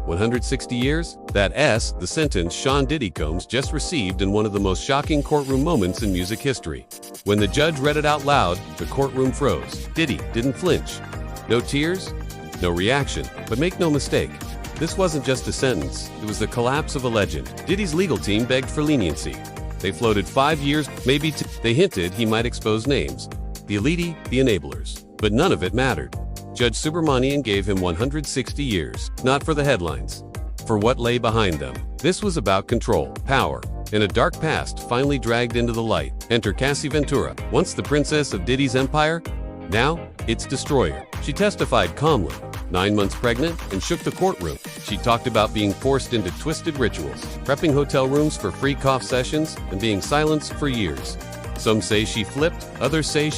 160 years? That's the sentence Sean Diddy Combs just received in one of the most shocking courtroom moments in music history. When the judge read it out loud, the courtroom froze. Diddy didn't flinch. No tears, no reaction. But make no mistake, this wasn't just a sentence, it was the collapse of a legend. Diddy's legal team begged for leniency. They floated 5 years, maybe they hinted he might expose names. The elite, the enablers. But none of it mattered. Judge Subramanian gave him 160 years, not for the headlines, for what lay behind them. This was about control, power, and a dark past finally dragged into the light. Enter Cassie Ventura, once the princess of Diddy's empire, now its destroyer. She testified calmly, 9 months pregnant, and shook the courtroom. She talked about being forced into twisted rituals, prepping hotel rooms for free cough sessions, and being silenced for years. Some say she flipped, others say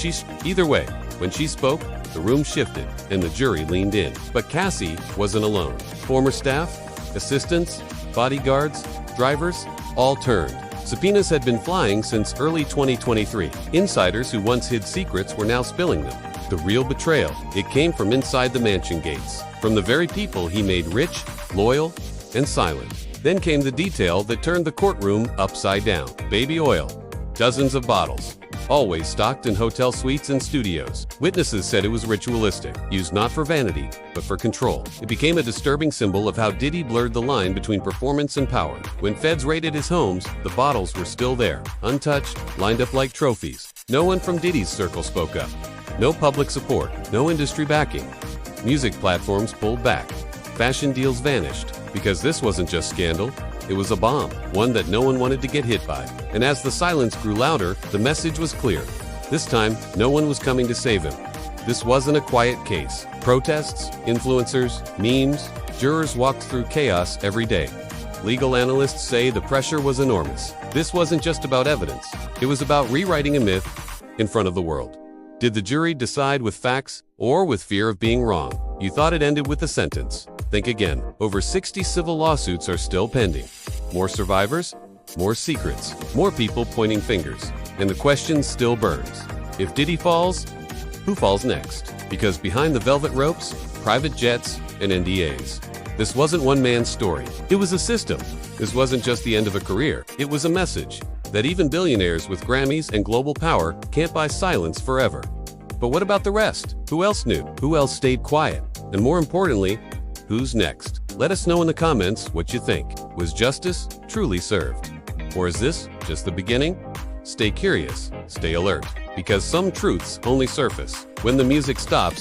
either way, when she spoke, the room shifted, and the jury leaned in. But Cassie wasn't alone. Former staff, assistants, bodyguards, drivers, all turned. Subpoenas had been flying since early 2023. Insiders who once hid secrets were now spilling them. The real betrayal, it came from inside the mansion gates, from the very people he made rich, loyal, and silent. Then came the detail that turned the courtroom upside down. Baby oil, dozens of bottles, always stocked in hotel suites and studios. Witnesses said it was ritualistic, used not for vanity, but for control. It became a disturbing symbol of how Diddy blurred the line between performance and power. When feds raided his homes, the bottles were still there, untouched, lined up like trophies. No one from Diddy's circle spoke up. No public support, no industry backing. Music platforms pulled back. Fashion deals vanished. Because this wasn't just scandal, it was a bomb, one that no one wanted to get hit by. And as the silence grew louder, the message was clear. This time, no one was coming to save him. This wasn't a quiet case. Protests, influencers, memes, jurors walked through chaos every day. Legal analysts say the pressure was enormous. This wasn't just about evidence. It was about rewriting a myth in front of the world. Did the jury decide with facts or with fear of being wrong? You thought it ended with a sentence. Think again. Over 60 civil lawsuits are still pending. More survivors, more secrets, more people pointing fingers. And the question still burns. If Diddy falls, who falls next? Because behind the velvet ropes, private jets, and NDAs. This wasn't one man's story. It was a system. This wasn't just the end of a career. It was a message that even billionaires with Grammys and global power can't buy silence forever. But what about the rest? Who else knew? Who else stayed quiet? And more importantly, who's next? Let us know in the comments what you think. Was justice truly served? Or is this just the beginning? Stay curious, stay alert, because some truths only surface when the music stops.